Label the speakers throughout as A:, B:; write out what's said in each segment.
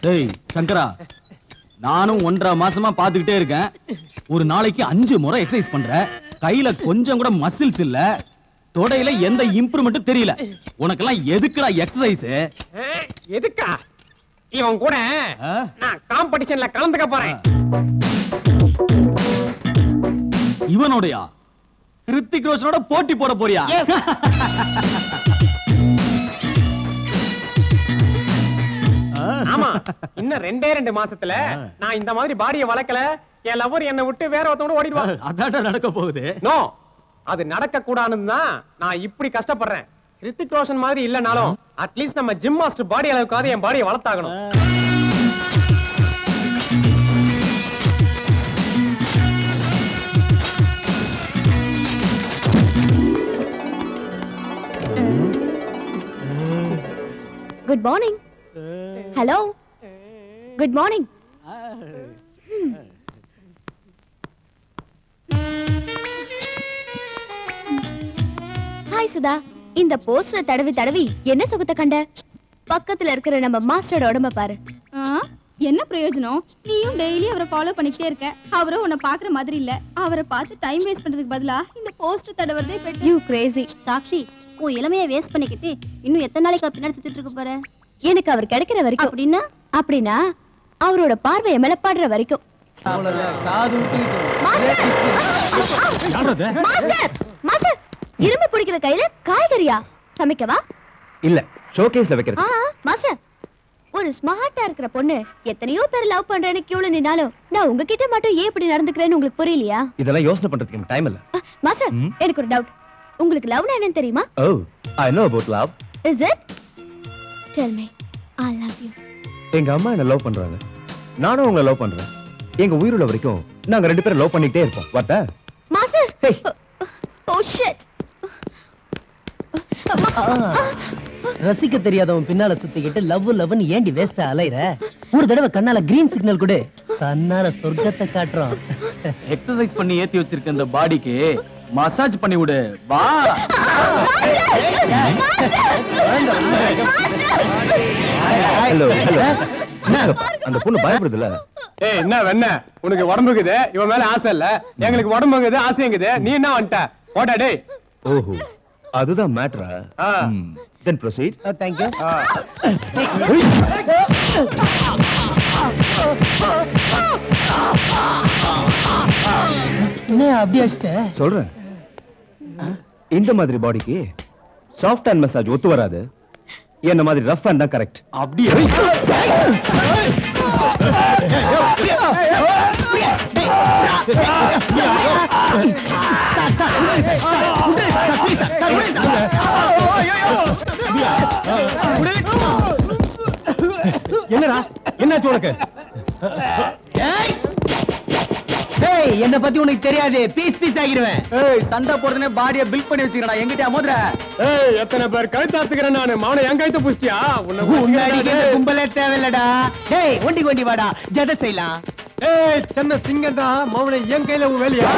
A: டேய் சங்கரா, நானும் 1.5 மாசமா பாத்துக்கிட்டே இருக்கேன். ஒரு நாளைக்கு 5 முறை எக்ஸசைஸ் பண்ற, கையில கொஞ்சம் கூட மசில்ஸ் இல்ல, தொடையில எந்த இம்ப்ரூவ்மெண்ட்டும் தெரியல. உனக்கெல்லாம் எதுக்குடா எக்ஸசைஸ்?
B: எதுக்கா? இவன் கூட நான் காம்படிஷன்ல கலந்துக்க போறேன்.
A: இவனோடயா? கிருத்திக் ரோஷனோட போட்டி போட போறியா?
B: ஆமா, இன்னும் 2 மாசத்துல நான் இந்த மாதிரி பாடியை வளர்க்கல, என் லவர் என்னை விட்டு வேற ஒருத்தவங்க ஓடிடுவான்.
A: அதான்டா நடக்க போகுது.
B: நோ, அது நடக்க கூடாதுன்னு தான் நான் இப்படி கஷ்டப்படுறேன். கிருத்திக் ரோஷன் மாதிரி இல்லனாலும் அட்லீஸ்ட் நம்ம ஜிம் மாஸ்டர் பாடி அளவுக்காவது என் பாடியை வளர்த்தாகணும்.
C: Good morning. Hello, good morning. Hi Sudha. இந்த போஸ்டரை தடவி தடவி என்ன சுகத்தை கண்ட? பக்கத்துல இருக்கிற நம்ம மாஸ்டரோட உடம்ப பாரு.
D: என்ன பிரயோஜனம்? நீயும் டெய்லி அவரை ஃபாலோ பண்ணிக்கிட்டே இருக்க. அவரும் உன்னை பாக்குற மாதிரி இல்ல. அவரை பார்த்து டைம் வேஸ்ட் பண்றதுக்கு பதிலா இந்த போஸ்டர் தடவறதே பெட்டர்.
C: You crazy.
E: சாக்ஷி, உன் இளமைய வேஸ்ட் பண்ணிக்கிட்டு இன்னும் எத்தனை நாளைக்கு பின்னாடி சுத்திட்டு இருக்க போற?
C: எனக்கு அவர் கிடைக்கிற வரைக்கும். அப்படின்னா அவரோட பார்வை மேல படுற வரைக்கும். மாஸ்டர், இரும்பு பிடிக்கிற கையில காய்கறியா? சமைக்கவா?
F: இல்ல, ஷோகேஸ்ல வைக்கிறது.
C: மாஸ்டர், ஒரு ஸ்மார்ட்டா இருக்கிற பொண்ணு எத்தனையோ பேர் லவ் பண்றேன்னு கியூல நின்னாலும் நான் உங்ககிட்ட மட்டும் ஏன் இப்படி நடந்துக்கிறேன்னு உங்களுக்கு புரியலையா?
F: இதெல்லாம் யோசனை பண்றதுக்கு டைம் இல்ல.
C: மாஸ்டர், எனக்கு ஒரு டவுட். உங்களுக்கு லவ்னா என்னன்னு தெரியுமா?
F: Oh, I know about love.
C: Is it? Tell me, I love you.
F: எங்க அம்மா என்ன லவ் பண்றாங்க, நானும் உங்களை லவ் பண்றேன். எங்க உயிருள்ள வரைக்கும் நாங்க 2 பேரும் லவ் பண்ணிட்டே இருப்போம். வாட்?
C: Master, oh shit.
G: ரசிக்க தெரியாதவன் பின்னால சுத்திக்கிட்டு லவ் லவ்னு ஏண்டி வேஸ்டா அலையற? ஒரு தடவை கண்ணால கிரீன் சிக்னல் கொடு, தன்னால சொர்க்கத்தை காட்டுறோம்.
A: எக்ஸசைஸ் பண்ணி ஏத்தி வச்சிருக்க இந்த பாடிக்கு மசாஜ் பண்ணி விடு. வா.
F: ஹலோ ஹலோ, அந்த பொண்ணு பயப்படுதுல?
B: ஏய், என்ன வெண்ண, உனக்கு உடம்புக்குது, இவன் மேல ஆசை இல்ல. எங்களுக்கு உடம்புக்குது, ஆசைங்குது. நீ என்ன வந்துட்ட? போடா டேய்.
F: ஓஹோ, அதுதான் மேட்டரா? Then proceed.
G: Thank you. என்ன அப்படி அடிச்சிட்ட?
F: சொல்றேன், இந்த மாதிரி பாடிக்கு சாஃப்ட் ஹேண்ட் மசாஜ் ஒத்து வராது. என்ன மாதிரி ரஃப் ஹேண்ட் தான் கரெக்ட்.
A: அப்படியே
F: என்னடா, என்னாச்சு உனக்கு?
G: என்ன பத்தி உனக்கு தெரியாது, பீஸ் பீஸ் ஆகிடுவேன்.
A: ஏய், சண்டை போடுறதுனே பாடியை பில்ட் பண்ணி வச்சிருக்கடா. எங்கிட்ட மோதுற?
B: ஏய், எத்தனை பேர் கழுத்தாத்துக்கிறேன் நானு. மாவன என் கழுத்து புடிச்சியா?
G: உன்னை கும்பலே தேவையில்லடா. டேய், ஒண்டி வாடா, ஜத செய்யலாம்.
B: ஏய், சின்ன சிங்கம் தான் மாவன என் கையில உன் வேலையா?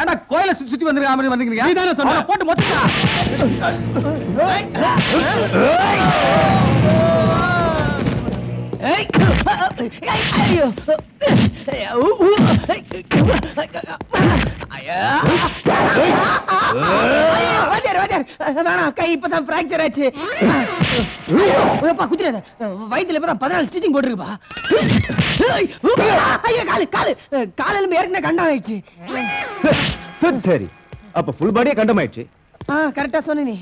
A: ஏன்டா கோயில சுத்தி வந்திருக்க மாதிரி வந்தீங்க? நீ தானே சொன்ன. போட்டு மொத்தமா
G: கை இப்பதான் பிராக்சர் ஆச்சு. குதிரை வயிற்றுல இப்பதான் 14 ஸ்டிச்சிங் போட்டுருக்குப்பா. கால ஏற்கனவே கண்டம் ஆயிடுச்சு.
F: சரி, அப்ப ஃபுல் பாடியே கண்டம் ஆயிடுச்சு.
G: கரெக்டா சொன்ன நீ.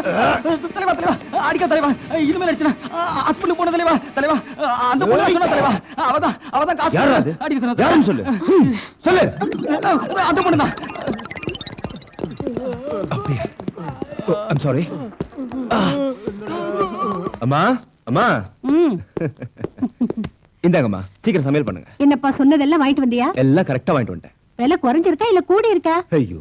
A: தலைவா தலைவா அடிக்க தலைவா இனிமேல் அடிச்சா ஹாஸ்பிடல் போன தலைவா தலைவா அந்த பொண்ணு சொன்னா தலைவா அவதான் காசு
F: யாரா அது?
A: அடிக்க சொன்னா
F: யாருன்னு சொல்லு சொல்லு.
A: அந்த பொண்ணு தான்.
F: அப்படியா? I'm sorry. அம்மா அம்மா இந்தாங்கம்மா, சீக்கிரம் சமையல் பண்ணுங்க.
E: என்னப்பா சொன்னதெல்லாம் வாங்கிட்டு வந்தியா?
F: எல்லாம் கரெக்டா வாங்கிட்டு வந்துட்டேன்.
E: விலை குறைஞ்சிருக்கா இல்ல கூடி இருக்கா?
F: ஐயோ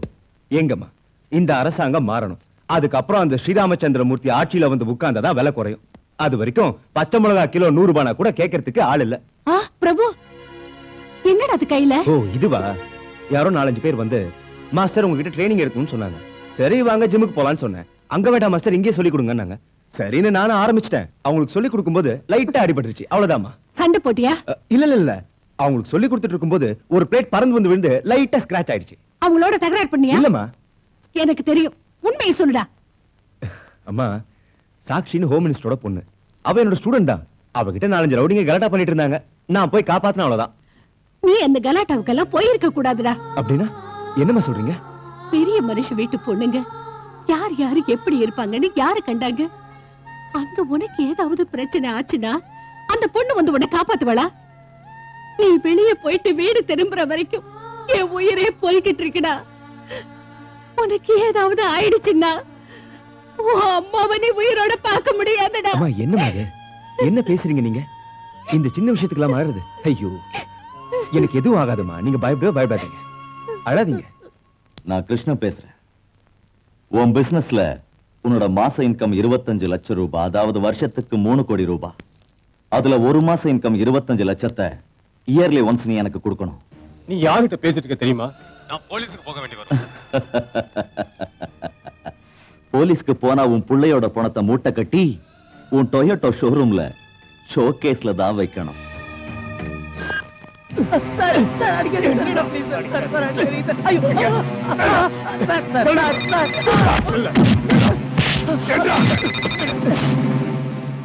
F: எங்கம்மா, இந்த அரசாங்கம் மாறணும். அதுக்கப்புறம் அந்த ஸ்ரீராமச்சந்திரமூர்த்தி ஆட்சியில வந்து உட்கார்ந்தா விலை குறையும். அது வரைக்கும் பச்சை மிளகா கிலோ 100 ரூபானா கூட கேட்கறதுக்கு ஆள் இல்ல.
E: பிரபு என்னடா அது கையில?
F: ஓ இதுவா? யாரோ 4-5 பேர் வந்து மாஸ்டர் உங்ககிட்ட ட்ரைனிங் எடுக்கணும்னு சொன்னாங்க. சரி வாங்க ஜிம்முக்கு போலான்னு சொன்னேன். அங்க வேண்டாம் மாஸ்டர், இங்கே சொல்லி கொடுங்கன்னாங்க. சரின்னு நானும் ஆரம்பிச்சிட்டேன். அவங்களுக்கு சொல்லி கொடுக்கும்போது லைட்டா அடிபட்டுருச்சு, அவ்வளவுதாம்மா.
E: சண்டை போட்டியா?
F: இல்ல இல்ல இல்ல, அவங்களுக்கு சொல்லி கொடுத்துட்டு இருக்கும்போது ஒரு பிளேட் பறந்து வந்து விழுந்து லைட்டா ஸ்கிராச் ஆயிடுச்சு.
E: அவங்களோட தகராறு பண்ணியா?
F: இல்லம்மா.
E: எனக்கு தெரியும், உண்மையை சொல்லுடா.
F: அம்மா, சாக்ஷின்னு ஹோம் மினிஸ்டரோட பொண்ணு. அவ என்னோட ஸ்டூடெண்ட் தான். அவகிட்ட 4-5 ரவுடிங்க கலாட்டா பண்ணிட்டு இருந்தாங்க. நான் போய் காப்பாத்தின, அவ்வளவுதான்.
E: நீ அந்த கலாட்டாவுக்கெல்லாம் போயிருக்க கூடாதுடா.
F: அப்படின்னா என்னம்மா சொல்றீங்க?
E: பெரிய மனுஷ வீட்டு பொண்ணுங்க யார் யாரு எப்படி இருப்பாங்கன்னு யாரு கண்டாங்க? அங்க உனக்கு ஏதாவது பிரச்சனை ஆச்சுன்னா அந்த பொண்ணு வந்து உன்னை காப்பாத்துவளா? நீ வெளியே போயிட்டு வீடு திரும்புற வரைக்கும் என் உயிரே போய்கிட்டு இருக்குடா. உனக்கு ஏதாவது ஆயிடுச்சுன்னா உன் அம்மாவை நீ உயிரோட பார்க்க முடியாதுடா.
F: அம்மா என்னம்மா இது? என்ன பேசுறீங்க நீங்க? இந்த சின்ன விஷயத்துக்குலாம் மாறுது. ஐயோ எனக்கு எதுவும் ஆகாதுமா, நீங்க பயப்படாதீங்க, அழாதீங்க.
H: நான் கிருஷ்ணன் பேசுறேன். உன் பிசினஸ்ல உன்னோட மாச இன்கம் 25 லட்சம் ரூபாய், அதாவது வருஷத்துக்கு 3 கோடி ரூபாய். அதுல ஒரு மாச இன்கம் 25 லட்சத்தை இயர்லி ஒன்ஸ் நீ எனக்கு கொடுக்கணும்.
B: நீ யார்கிட்ட பேசிட்டு இருக்க தெரியுமா? நான் போலீஸ்க்கு போக வேண்டி வரும்.
H: போலீஸ்க்கு போனா உன் புள்ளையோட பணத்தை மூட்டை கட்டி உன் டொயோட்டோ ஷோரூம்ல ஷோகேஸ்ல தான் வைக்கணும்.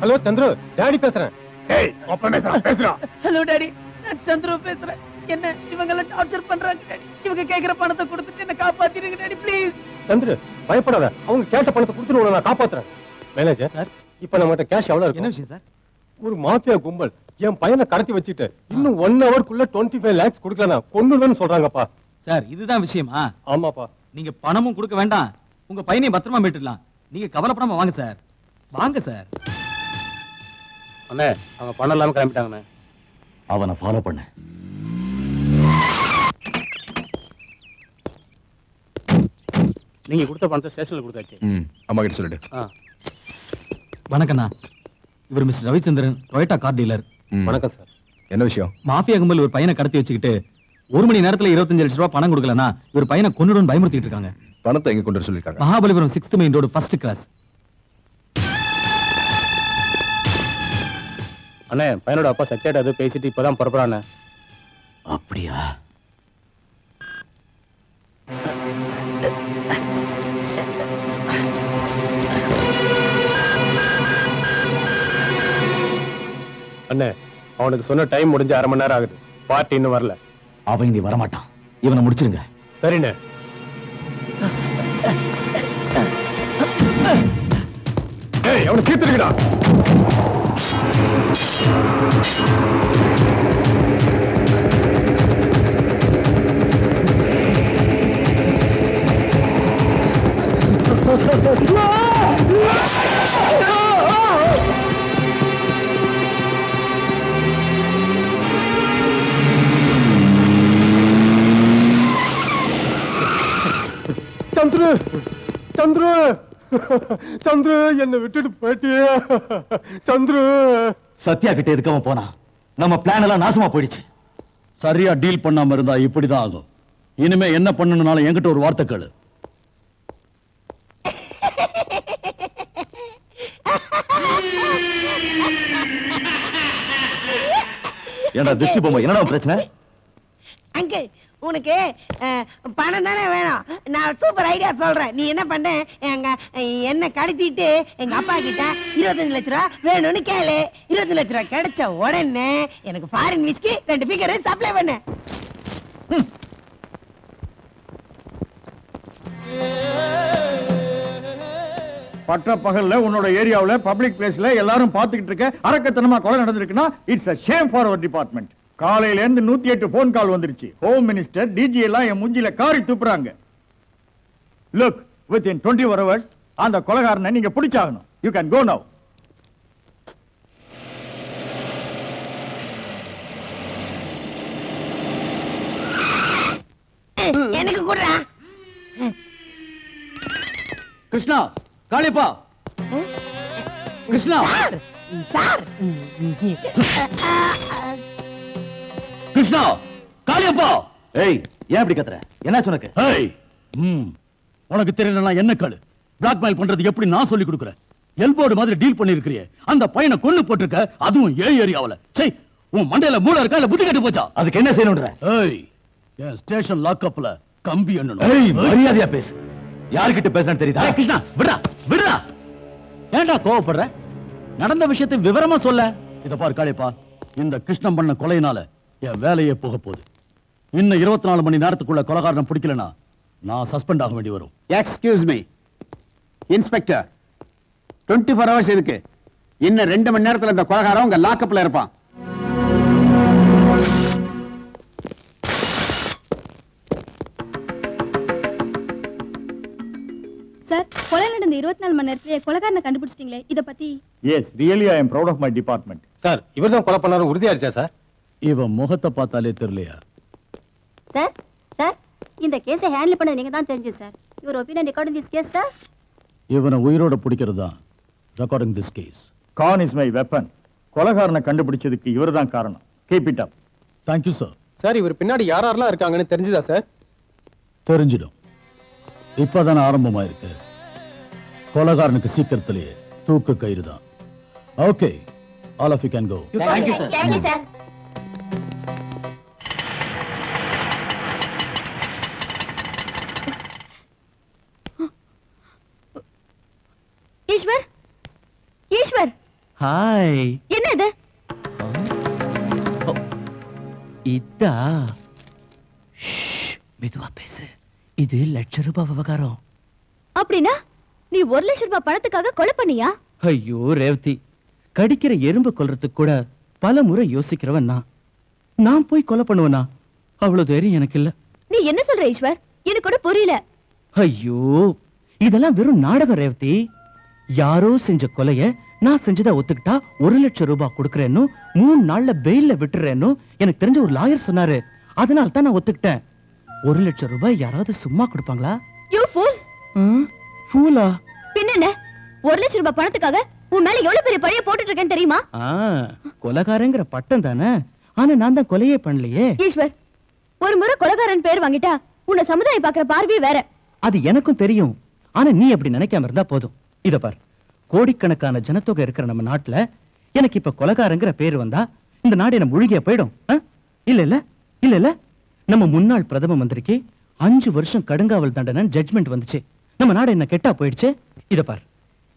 B: ஹலோ சந்துரு, டாடி பேசுறேன்.
G: ஹலோ டாடி, நான் சந்திரு பேசுறேன். என்ன இவங்க எல்லாம் டார்ச்சர் பண்றாங்க டாடி. இவங்க கேக்குற பணத்தை கொடுத்துட்டு என்ன காப்பாத்திடுங்க டாடி, ப்ளீஸ்.
B: சந்துரு பயப்படாத, அவங்க கேட்ட பணத்தை கொடுத்துட்டு உன்னை நான் காப்பாத்துறேன். மேனேஜர் சார், இப்ப நம்மகிட்ட கேஷ் எவ்வளவு இருக்கு?
A: என்ன விஷயம் சார்?
B: ஒரு மாஃபியா கும்பல் என் பையனை கடத்தி வச்சுட்டு இன்னும் 1 ஹவர்க்குள்ள 25 lakhs கொடுக்கலனா கொன்னுடுன்னு சொல்றாங்கப்பா.
A: சார் இதுதான் விஷயமா?
B: ஆமாப்பா.
A: நீங்க பணமும் கொடுக்க வேண்டாம், உங்க பையனையும் பத்திரமா மீட்டுடலாம். நீங்க கவலைப்படாம வாங்க சார், வாங்க சார்.
B: அண்ணே, அவங்க பணம் இல்லாம கிளம்பிட்டாங்கண்ணே.
H: அவனை ஃபாலோ பண்ண.
B: நீங்க கொடுத்த பணத்தை ஸ்டேஷன்ல கொடுத்தாச்சு.
F: அம்மா கிட்ட சொல்லிடு.
A: வணக்கண்ணா, இவர் mister Ravichandran, Toyota car dealer.
B: வணக்கம் சார்.
F: என்ன விஷயம்?
A: மாஃபியா கும்பல் ஒரு பையனை கடத்தி வச்சுக்கிட்டு 1 மணி நேரத்துல 25 லட்சம் ரூபாய் பணம் கொடுக்கலனா இவர் பையனை கொன்னுடுன்னு பயமுறுத்திட்டு இருக்காங்க.
F: பணத்தை எங்க கொண்டு வர சொல்லிருக்காங்க?
A: Mahabalipuram 6th main road first cross.
B: அண்ணே, பையனோட அப்பா சத்தியாட்ட அது பேசிட்டு இப்பதான் புறப்படுறானே.
H: அப்படியா?
B: அண்ணே, அவனுக்கு சொன்ன டைம் முடிஞ்சு 1/2 மணி நேரம் ஆகுது. பார்ட்டி இன்னும் வரல.
H: அவன் இனி வரமாட்டான். இவனை முடிச்சிருங்க.
B: சரிண்ணே. ஏய், அவனை சீத்துருக்கடா. சந்துரு, சந்துரு, சந்துரு, என்னை விட்டுட்டு போயிட்டியே சந்துரு.
H: சத்யா கிட்ட எதுக்கு போனா? நம்ம பிளான் எல்லாம் நாசமா போயிடுச்சு.
I: சரியா டீல் பண்ணாம இருந்தா இப்படிதான் ஆகும். இனிமே என்ன பண்ணணும்னாலும் என்கிட்ட ஒரு வார்த்தை கேளு.
H: ஏண்டா திருஷ்டி பொம்மை, என்னடா பிரச்சனை?
J: அங்கிள், உனக்கு பணம் தானே வேணும். நான் சூப்பர் ஐடியா சொல்றேன். நீ என்ன பண்ண, என்ன கடத்திட்டு எங்க அப்பா கிட்ட 25 லட்ச ரூபா வேணும்னு கேளு. 25 லட்ச ரூபா கிடைச்ச உடனே எனக்கு ஃபாரின் விஸ்கி 2 பீக்கர் சப்ளை பண்ண.
K: பட்ட பகல்ல உன்னோட ஏரியாவுல பப்ளிக் பிளேஸ்ல எல்லாரும் பாத்துக்கிட்டு இருக்க அரக்கத்தனமா கொலை நடந்திருக்குன்னா it's a shame for our department. காலையில இருந்து 108 போன் கால் வந்துருச்சு. ஹோம் மினிஸ்டர் டிஜி எல்லாம் என் முஞ்சில காரி துப்புறாங்க. லுக், within 24 hours அந்த கொலைகாரனை நீங்க பிடிச்சாகணும். You can go now.
J: எனக்கு கூட
A: கிருஷ்ணா, காளியப்பா, கிருஷ்ணா,
J: சார்
A: கிருஷ்ணா, காளியப்பா.
H: ஏய், ஏன் இப்படி கத்துற? என்னாச்சு உனக்கு?
I: ஏய், உனக்கு தெரியலனா என்ன காலு? பிளாக்மெயில் பண்றது எப்படி நான் சொல்லி கொடுக்குறேன். எல்போர்டு மாதிரி டீல் பண்ணிருக்கிறியே, அந்த பையனை கொன்னு போட்டுருக்க, அதுவும் ஏரியாவுல. சே, உன் மண்டையில மூளை இருக்கா இல்ல புத்தி கெட்டு போச்சா?
H: அதுக்கு என்ன செய்யணும்ன்ற?
I: ஏய், என் ஸ்டேஷன் லாக்அப்ல கம்பி எண்ணணும்.
H: ஏய், மரியாதையா பேசு. யார்கிட்ட பேசுறேன்னு தெரியுதா?
A: ஏய், கிருஷ்ணா, விடுடா, விடுடா. ஏன்டா கோவப்படுற? நடந்த விஷயத்தை விவரமா சொல்ல.
I: இத பாரு காளியப்பா, இந்த கிருஷ்ணன் பண்ண கொலையினால என் வேலையே போக போகுது. இன்னும் 24 மணி நேரத்துக்குள்ள கொலைகாரனை பிடிக்கலனா நான் சஸ்பெண்ட் ஆக வேண்டி வரும்.
L: எக்ஸ்கியூஸ் மீ இன்ஸ்பெக்டர், 24 ஹவர்ஸ் எதுக்கு? இன்னும் 2 மணி நேரத்துல இந்த கொலைகாரன் உங்க லாக்அப்ல இருப்பான்.
D: சார், கொலை நடந்த 24 மணி நேரத்திலே கொலைகாரனை கண்டுபிடிச்சிட்டீங்களே, இத பத்தி?
K: Yes, really I am proud of my department.
B: Sir, இவர்தான் கொலை பண்ணாரு உறுதியாயிருச்சா சார்?
I: இவன் முகத்தை பார்த்தாலே தெரியலையா?
M: சார், சார், இந்த கேஸை ஹேண்டில் பண்ணது நீங்க தான் தெரிஞ்சு sir. Your opinion regarding this case sir.
I: இவனை உயிரோட பிடிக்கிறது தான் regarding this case.
K: Con is my weapon. கொலைகாரனை கண்டுபிடிச்சதுக்கு இவர்தான் காரணம். Keep it up.
I: Thank you sir.
B: Sir, இவர் பின்னாடி யாரெல்லாம் இருக்காங்கன்னு தெரிஞ்சுதா சார்?
I: தெரிஞ்சிடும். இப்பதானே ஆரம்பமாயிருக்கு. கொலைகாரனுக்கு சீக்கிரத்திலேயே தூக்கு கயிறு தான். Okay, all of you can go.
M: Thank you sir. Thank you sir.
C: Eshwar, Eshwar,
G: hi.
C: என்ன இது?
G: இதா மெதுவா பேசு. இது ₹1,00,000 விவகாரம்.
C: அப்படின்னா நீ 1,00,000 ரூபாய் பணத்துக்காக கொலை பண்ணியா?
G: ஐயோ ரேவதி, கடிக்கிற எறும்பு கொல்றதுக்கு கூட பல முறை யோசிக்கிறவன் நான் போய் கொலை பண்ணுவனா? அவ்வளவு தைரியம் எனக்கு இல்ல.
C: நீ என்ன சொல்ற ஈஸ்வர்? எனக்கு கூட புரியல.
G: ஐயோ, இதெல்லாம் வெறும் நாடகம் ரேவதி. யாரோ செஞ்ச கொலைய நான் செஞ்சதா ஒத்துக்கிட்டா ₹1,00,000 கொடுக்கறேன்னு 3 நாள்ல பெயில்ல விட்டுறேன்னு எனக்கு தெரிஞ்ச ஒரு லாயர் சொன்னாரு. அதனால தான் நான் ஒத்துக்கிட்டேன். ₹1,00,000 யாராவது சும்மா கொடுப்பாங்களா?
C: You fool.
G: ஃபூலா?
C: பின்ன 1,00,000 ரூபாய் பணத்துக்காக உன் மேல எவ்வளவு பெரிய பழிய போட்டுட்டு இருக்கேன்னு தெரியுமா?
G: கொலைகாரங்கிற பட்டம் தானே, ஆனா நான் தான் கொலையே பண்ணலையே.
C: ஈஸ்வர், ஒரு முறை கொலைகாரன் பேர் வாங்கிட்டா உன்னை சமுதாயம் பாக்குற பார்வையே வேற.
G: அது எனக்கும் தெரியும், ஆனா நீ அப்படி நினைக்காம இருந்தா போதும். இத பார், கோடிக்கணக்கான ஜனத்தொகை இருக்கிற நம்ம நாட்டுல எனக்கு இப்ப கொலைகாரங்கிற பேர் வந்தா இந்த நாடு என்ன முழுகிய போயிடும். இல்ல இல்ல இல்ல இல்ல, நம்ம முன்னாள் பிரதம மந்திரிக்கு 5 வருஷம் கடுங்காவல் தண்டனை ஜட்ஜ்மெண்ட் வந்துச்சு. நம்ம நாடு என்ன கெட்டா போயிடுச்சு. இத பார்,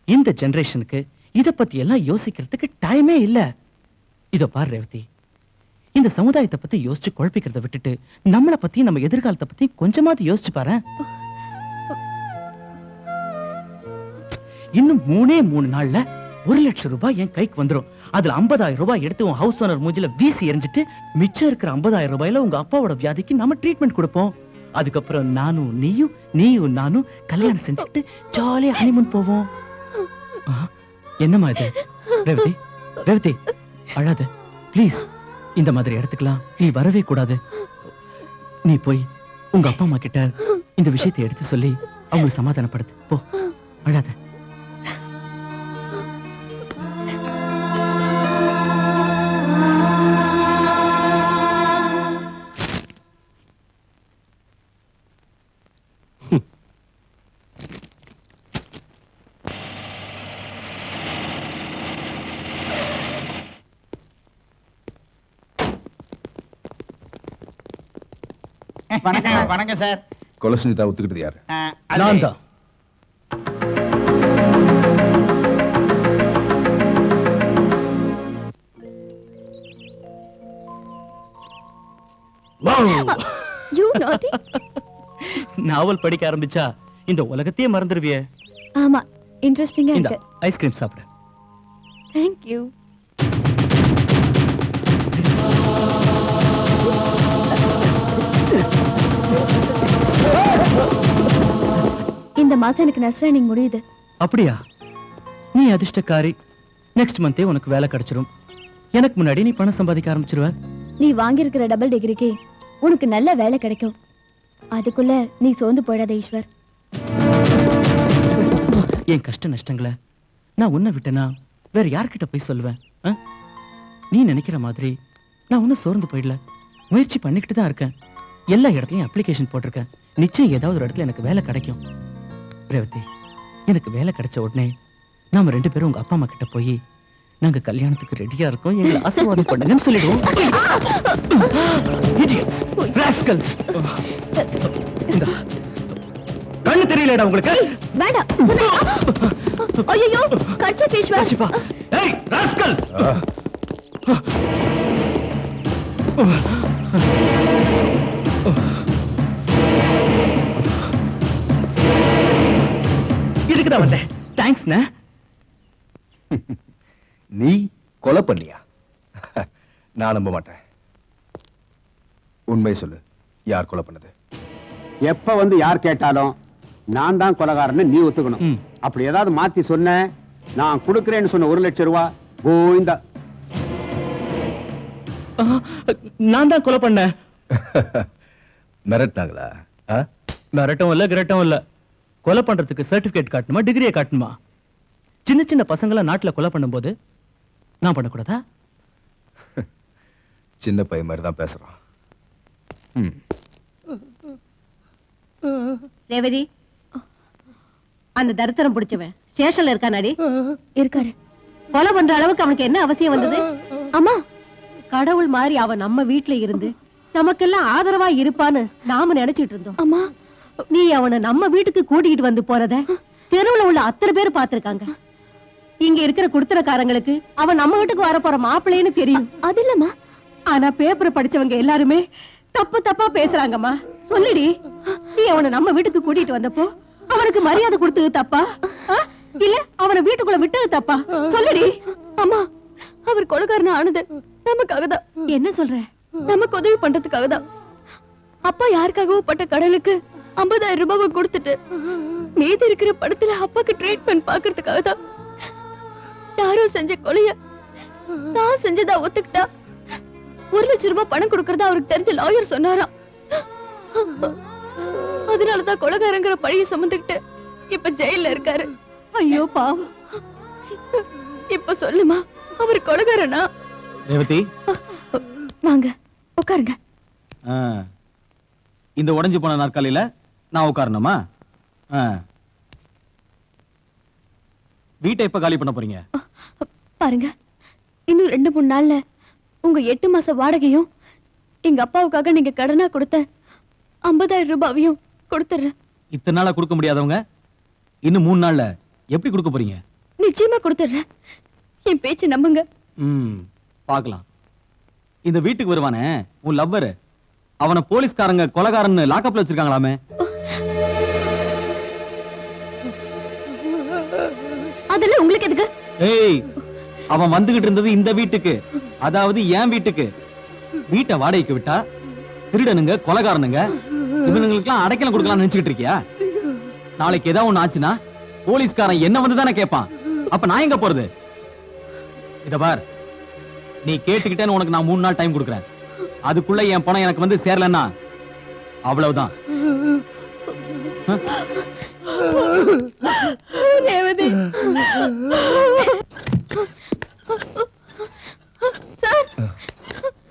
G: இந்த ஜெனரேஷனுக்கு இத பத்தி எல்லாம் யோசிக்கிறதுக்கு டைமே இல்ல. இத பார் ரேவதி, இந்த சமுதாயத்தை பத்தி யோசிச்சு குழப்பிக்கிறத விட்டுட்டு நம்மளை பத்தி நம்ம எதிர்காலத்தை பத்தி கொஞ்சமாவது யோசிச்சு பாரு. இன்னும் 3 நாள்ல ₹1,00,000 என் கைக்கு வந்துரும். அதுல ₹50,000 எடுத்து உன் ஹவுஸ் ஓனர் மூஞ்சில வீசி எறிஞ்சிட்டு மிச்சம் இருக்கிற ₹50,000 உங்க அப்பாவோட வியாதிக்கு நாம ட்ரீட்மெண்ட் கொடுப்போம். அதுக்கப்புறம் நானும் நீயும் நானும் கல்யாணம் செஞ்சுட்டு ஜாலியா ஹனிமூன் போவோம். என்னம்மா இது? ரேவதி, ரேவதி, அழாத ப்ளீஸ். இந்த மாதிரி இடத்துக்குலாம் நீ வரவே கூடாது. நீ போய் உங்க அப்பா அம்மா கிட்ட இந்த விஷயத்தை எடுத்து சொல்லி அவங்களை சமாதானப்படுத்து. போ, அழாத.
K: வணக்கம் சார்.
F: கொலை செஞ்சுட்டா ஒத்துக்கிட்டது யாரு?
I: நான் தான்.
C: You naughty.
G: நாவல் படிக்க ஆரம்பிச்சா இந்த உலகத்தையே மறந்துடுவியே.
C: ஆமா, இன்ட்ரெஸ்டிங்கா
G: இந்த
C: இருக்கு.
G: ஐஸ்கிரீம் சாப்பிடு.
C: Thank you. இந்த மாசம் எனக்கு நர்சரிங் முடியுது.
G: அப்படியா? நீ அதிர்ஷ்டக்காரி. நெக்ஸ்ட் மந்தே உனக்கு வேலை கிடைச்சிரும். எனக்கு முன்னாடி நீ பணம் சம்பாதிக்க ஆரம்பிச்சிருவ.
C: நீ வாங்கியிருக்கிற டபுள் டிகிரிக்கு உனக்கு நல்ல வேலை கிடைக்கும். அதுக்குள்ள நீ சோர்ந்து போயிடாத ஈஸ்வர்.
G: என் கஷ்ட நஷ்டங்களை நான் உன்னை விட்டனா வேற யார்கிட்ட போய் சொல்லுவேன்? நீ நினைக்கிற மாதிரி நான் ஒன்னும் சோர்ந்து போயிடல. முயற்சி பண்ணிக்கிட்டு தான் இருக்கேன். எல்லா இடத்துலயும் அப்ளிகேஷன் போட்டிருக்கேன். நிச்சயம் ஏதாவது ஒரு இடத்துல எனக்கு வேலை கிடைக்கும். ரேவதி, எனக்கு வேலை கிடைச்ச உடனே நாம 2 பேரும் உங்க அப்பா அம்மா கிட்ட போய் நாங்க கல்யாணத்துக்கு ரெடியா இருக்கோம், எங்களை ஆசீர்வாதம் பண்ணுங்கன்னு சொல்லிடுவோம். Idiots, rascals. இந்தா, கண்ணு தெரியலடா உங்களுக்கு?
C: வேண்டாம். ஐயோ, கட்ச ஈஸ்வர்.
G: சிப்பா. ஏய், ராஸ்கல். இதுக்கு தான் வந்தேன். தேங்க்ஸ்ண்ணே.
F: நீ கொலை பண்ணியா? நான் நம்ப மாட்டேன். உண்மை சொல்லு, யார் கொலை பண்ணது?
L: எப்ப வந்து யார் கேட்டாலும் நான் தான் கொலைகாரன்னு நீ ஒத்துக்கணும். அப்படி ஏதாவது மாத்தி சொன்ன, நான் கொடுக்கிறேன்னு சொன்ன 1 லட்சம் ரூபாய் கோவிந்தா.
G: நான் தான் கொலை பண்ணேன்.
F: மிரட்டினாங்களா?
G: மிரட்டம் இல்ல, கிரட்டம் இல்ல. கொலை பண்றதுக்கு சர்டிபிகேட் காட்டணுமா, டிகிரியை காட்டணுமா? சின்ன சின்ன பசங்களை நாட்டுல கொலை பண்ணும்போது நான் பண்ணக்கூடாதா?
F: சின்ன பையன் மாதிரி தான் பேசுறான்.
J: ரேவதி, அந்த தரித்திரம் பிடிச்சவன் ஸ்டேஷன்ல இருக்கானாடி?
C: இருக்காரு.
J: கொலை பண்ற அளவுக்கு அவனுக்கு என்ன அவசியம் வந்தது?
C: அம்மா,
J: கடவுள் மாதிரி அவன் நம்ம வீட்டுல இருந்து நமக்கெல்லாம் ஆதரவா இருப்பான்னு நாம நினைச்சிட்டு இருந்தோம்.
C: அம்மா,
J: நீ அவனை நம்ம வீட்டுக்கு கூட்டிகிட்டு வந்து போறத தெருவுல உள்ள அத்தனை பேர் பாத்திருக்காங்க. இங்க இருக்கிற குடுத்தனக்காரங்களுக்கு அவன் நம்ம வீட்டுக்கு வர போற மாப்பிள்ளைன்னு தெரியும்.
C: அது இல்லம்மா.
J: ஆனா பேப்பர் படிச்சவங்க எல்லாருமே தப்பு தப்பா பேசுறாங்கம்மா. சொல்லுடி, நீ அவனை நம்ம வீட்டுக்கு கூட்டிட்டு வந்தப்போ அவனுக்கு மரியாதை கொடுத்தது தப்பா, இல்ல அவனை வீட்டுக்குள்ள விட்டது தப்பா? சொல்லுடி.
C: அம்மா, அவர் கொலைகாரன் ஆனது நமக்காக தான்.
J: என்ன சொல்ற?
C: நமக்கு உதவி பண்றதுக்காக தான். அப்பா யாருக்காகவோ பட்ட கடனுக்கு 50,000 ரூபாவை கொடுத்துட்டு மீதி இருக்கிற படத்துல அப்பாக்கு ட்ரீட்மெண்ட் பாக்குறதுக்காக தான். யாரோ செஞ்ச கொலைய நான் செஞ்சதா ஒத்துக்கிட்டா 1 லட்சம் ரூபாய் பணம் கொடுக்கறதா அவருக்கு தெரிஞ்ச லாயர் சொன்னாராம். அதனாலதான் கொலைகாரங்கிற பழிய சுமந்துக்கிட்டு இப்ப ஜெயில இருக்காரு.
J: ஐயோ பாவம்.
C: இப்ப சொல்லுமா, அவர் கொலைகாரனா?
A: ரேவதி,
C: வாங்க உட்காருங்க.
A: இந்த உடைஞ்சு போன நாற்காலியில நான் உட்காரணுமா? வீட்டை எப்ப காலி பண்ண போறீங்க?
C: பாருங்க, இன்னும் 2-3 நாள்ல உங்க 8 மாச வாடகையும் எங்க அப்பாவுக்காக நீங்க கடனா கொடுத்த 50,000 ரூபாவையும் கொடுத்துறேன்.
A: இத்தனை நாளா கொடுக்க முடியாதவங்க இன்னும் 3 நாள்ல எப்படி கொடுக்க போறீங்க?
C: நிச்சயமா கொடுத்துறேன். என் பேச்சு நம்புங்க.
A: பார்க்கலாம். இந்த வீட்டுக்கு வருவானே உன் லவ்வர், அவனை போலீஸ்காரங்க கொலைகாரன்னு லாக்கப்ல வச்சிருக்காங்களாமே.
C: அதெல்லாம் உங்களுக்கு எதுக்கு?
A: ஏய், அவன் வந்துகிட்டு இருந்தது இந்த வீட்டுக்கு, அதாவது என் வீட்டுக்கு. வீட்டை வாடகைக்கு விட்டா திருடனுங்க, கொலைகாரனுங்க, இவனுங்களுக்கெல்லாம் அடைக்கலம் கொடுக்கலாம்னு நினைச்சுக்கிட்டு இருக்கியா? நாளைக்கு ஏதாவது ஒண்ணு ஆச்சுன்னா போலீஸ்காரன் என்ன வந்து தானே கேட்பான். அப்ப நான் எங்க போறது? இத பார், நீ கேட்டுக்கிட்டேன்னு உனக்கு நான் 3 நாள் டைம் கொடுக்குறேன். அதுக்குள்ள என் பணம் எனக்கு வந்து சேரலன்னா அவ்வளவுதான்.
C: Revathi, sir,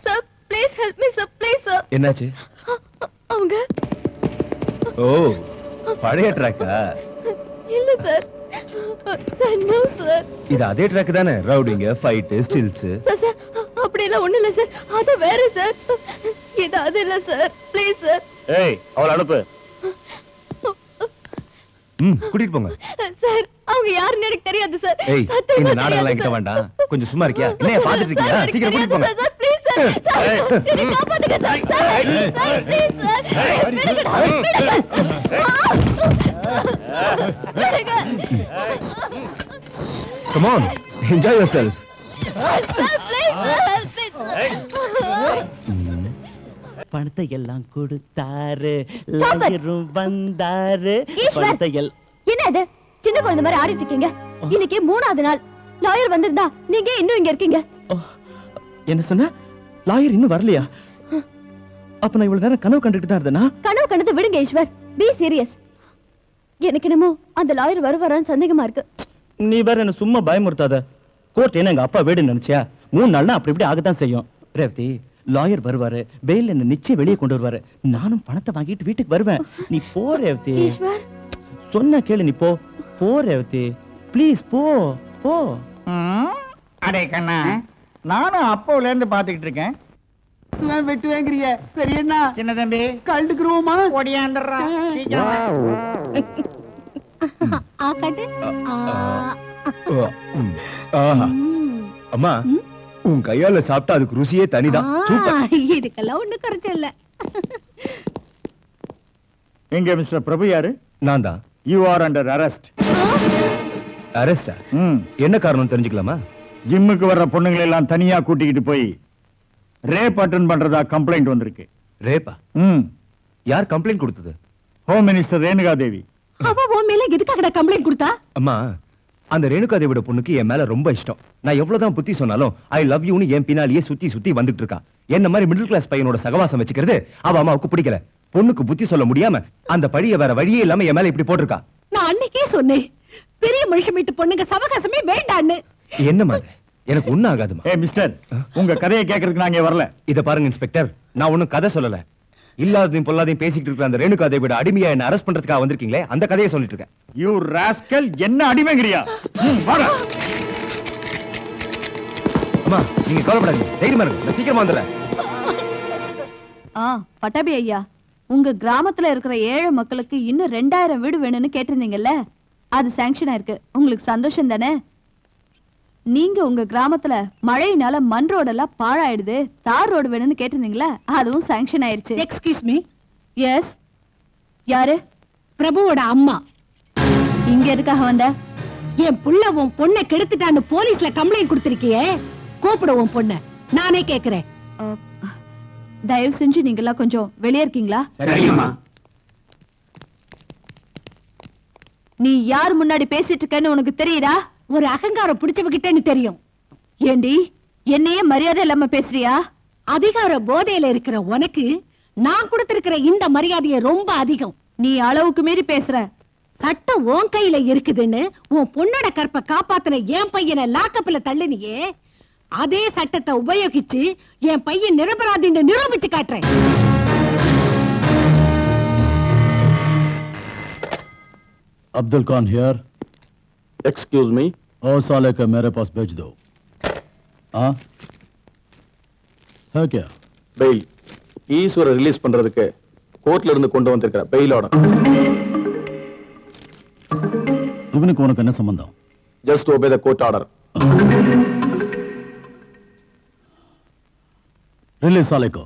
C: sir, please help me sir, please sir.
F: என்னாச்சு?
C: அவங்க
F: ஓ, பழைய ட்ராக்கா?
C: இல்ல சார், நோ சார்.
F: இது அதே ட்ராக் தானே? ரவுடிங்க, ஃபைட், ஸ்டில்ஸ்.
C: சார், சார், அப்படி எல்லாம் ஒண்ணு இல்ல சார், அது வேற சார். இது அது இல்ல சார், ப்ளீஸ் சார்.
F: ஏய், அவளை அனுப்பு. கூட்டிட்டு போங்க.
C: சார், அவங்க யாருன்னு எனக்கு தெரியாது சார்.
F: ஏய், இந்த நாடகம் எல்லாம் கிட்ட வேண்டாம். கொஞ்சம் சும்மா இருக்கியா? என்ன பாத்துட்டு இருக்கியா? சீக்கிரம் கூட்டிட்டு போங்க.
C: Sir, please sir. சார், என்னை காப்பாத்துங்க சார். Sir, please sir. விடுங்க, விடுங்க.
F: Come on, enjoy yourself.
G: பணத்தை எல்லாம் கொடுத்தாரு,
C: Stop it.
G: லாயரும் வந்தாரு.
C: ஈஸ்வர்.
G: பணத்தை
C: என்ன இது சின்ன குழந்தை மாதிரி ஆடிட்டு இருக்கீங்க? இன்னைக்கு 3வது நாள். லாயர் வந்திருந்தா நீங்க இன்னும் இங்க இருக்கீங்க.
G: என்ன சொன்ன? லாயர் இன்னும் வரலையா? அப்ப நான் இவ்வளவு நேரம் கனவு கண்டுட்டு தான் இருந்தேனா?
C: கனவு கண்டது விடுங்க ஈஸ்வர். B serious. எனக்கு என்னமோ அந்த லாயர் வருவாரான்னு சந்தேகமா இருக்கு.
G: நீ வேற என்ன சும்மா பயமுறுத்தாத. கோர்ட் என்ன எங்க அப்பா வீடு நினைச்சியா? 3 நாள்னா அப்படி இப்படி ஆகத்தான் செய்யும். ரேவதி, லாயர் வருவாரு, பெயில் என்ன நிச்சயம் வெளியே கொண்டு வருவாரு. நானும் பணத்தை வாங்கிட்டு வீட்டுக்கு வருவேன். நீ போ ரேவதி.
C: ஈஸ்வர்,
G: சொன்ன கேளு, நீ போ. போ ரேவதி, ப்ளீஸ் போ போ.
K: அடே கண்ணா, நானும் அப்போல இருந்து பாத்துக்கிட்டு இருக்கேன்.
J: வெட்டு வாங்குறிய பெரியண்ணா
K: சின்ன தம்பி
J: கண்டுக்குருவோமா?
K: ஓடியாந்துடுறா சீக்கிரம்.
E: கட்டு
F: ஆஹா. அம்மா, உன் கையால சாப்பிட்டா அதுக்கு ருசியே தனிதான். சூப்பர்.
E: இதுக்கெல்லாம் ஒண்ணு குறைச்ச இல்ல.
K: எங்க மிஸ்டர் பிரபு யாரு?
F: நான் தான்.
K: You are under arrest.
F: அரெஸ்டா? என்ன காரணம் தெரிஞ்சுக்கலாமா?
K: ஜிம்முக்கு வர்ற பொண்ணுங்களை எல்லாம் தனியா கூட்டிக்கிட்டு போய் ரேப் அட்டன் பண்றதா கம்ப்ளைண்ட் வந்திருக்கு.
F: ரேப்பா? யார் கம்ப்ளைண்ட் கொடுத்தது?
K: ஹோம் மினிஸ்டர் ரேணுகா தேவி.
E: அவ உன் மேல எதுக்காக கம்ப்ளைண்ட் கொடுத்தா?
F: அம்மா, அந்த ரேணுகா தேவியோட பொண்ணுக்கு என் மேல ரொம்ப இஷ்டம். நான் எவ்வளவுதான் புத்தி சொன்னாலும் ஐ லவ் யூன்னு என் பின்னாலேயே சுத்தி சுத்தி வந்துட்டு இருக்கா. என்ன மாதிரி மிடில் கிளாஸ் பையனோட சகவாசம் வச்சுக்கிறது அவ அம்மாவுக்கு பிடிக்கல. பொண்ணுக்கு புத்தி சொல்ல முடியாம அந்த பழிய வேற வழியே இல்லாம என் மேல இப்படி போட்டிருக்கா.
E: நான் அன்னைக்கே சொன்னேன், பெரிய மனுஷன் வீட்டு பொண்ணுங்க சவகாசமே வேண்டான்னு.
F: என்ன மாதிரி? எனக்கு ஒண்ணும் ஆகாதுமா.
K: ஏ மிஸ்டர், உங்க கதையை கேட்கறதுக்கு நான் இங்க வரல.
F: இத பாருங்க இன்ஸ்பெக்டர், நான் ஒண்ணும் கதை சொல்லல. இல்லாததையும் பொல்லாதையும் பேசிக்கிட்டு இருக்கிற அந்த ரேணுகா தேவியோட அடிமையா என்ன அரெஸ்ட் பண்றதுக்காக வந்திருக்கீங்களே, அந்த கதையை சொல்லிட்டு இருக்கேன்.
K: யூ ராஸ்கல், என்ன அடிமைங்கிறியா? வாடா.
F: அம்மா, நீங்க கவலைப்படாதீங்க, தைரியமா இருங்க, நான் சீக்கிரமா வந்துடுறேன்.
C: பட்டாபி ஐயா, உங்க கிராமத்துல இருக்கிற ஏழை மக்களுக்கு இன்னும் 2000 வீடு வேணும்னு கேட்டிருந்தீங்கல்ல, அது சாங்ஷன் ஆயிருக்கு. உங்களுக்கு சந்தோஷம் தானே? நீங்க உங்க கிராமத்துல மழையினால மண் ரோடெல்லாம் பாழாயிடுது, தார் ரோடு வேணும்னு கேட்டிருந்தீங்களா, அதுவும் சாங்ஷன் ஆயிருச்சு.
E: Excuse me.
C: எஸ். யாரு?
E: பிரபுவோட அம்மா.
C: இங்க எதுக்காக வந்த?
E: என் புள்ள உன் பொண்ணை கெடுத்துட்டான்னு போலீஸ்ல கம்ப்ளைண்ட் கொடுத்திருக்கியே, கூப்பிடு உன் பொண்ண. நானே கேக்குறேன்.
C: தயவு செஞ்சு நீங்க எல்லாம் கொஞ்சம் வெளியே இருக்கீங்களா?
L: சரிங்கம்மா.
C: நீ யார் முன்னாடி பேசிட்டு இருக்கேன்னு உனக்கு தெரியுதா?
E: ஒரு அகங்காரம் பிடிச்சவகிட்டேன்னு தெரியும்.
C: ஏண்டி, என்னையே மரியாதை இல்லாம பேசுறியா?
E: அதிகார போதையில இருக்கிற உனக்கு நான் கொடுத்திருக்கிற இந்த மரியாதையை ரொம்ப அதிகம்.
C: நீ அளவுக்கு மீறி பேசுற.
E: சட்டம் உன் கையில இருக்குதுன்னு உன் பொண்ணோட கற்பை காப்பாத்தின என் பையனை லாக்கப்ல தள்ளினியே, அதே சட்டத்தை உபயோகிச்சு என் பையன் நிரபராதின்னு நிரூபிச்சு காட்டுறேன்.
I: Abdul Khan here.
N: Excuse me.
I: ओ साले का मेरे पास भेज दो. हाँ है क्या?
N: பெயில் ஈஸ்வரை ரிலீஸ் பண்றதுக்கு கோர்ட்ல இருந்து கொண்டு வந்திருக்கிற பெயில் ஆர்டர்.
I: இவனுக்கு உனக்கு என்ன சம்பந்தம்?
N: Just obey the court order.
I: Release साले को.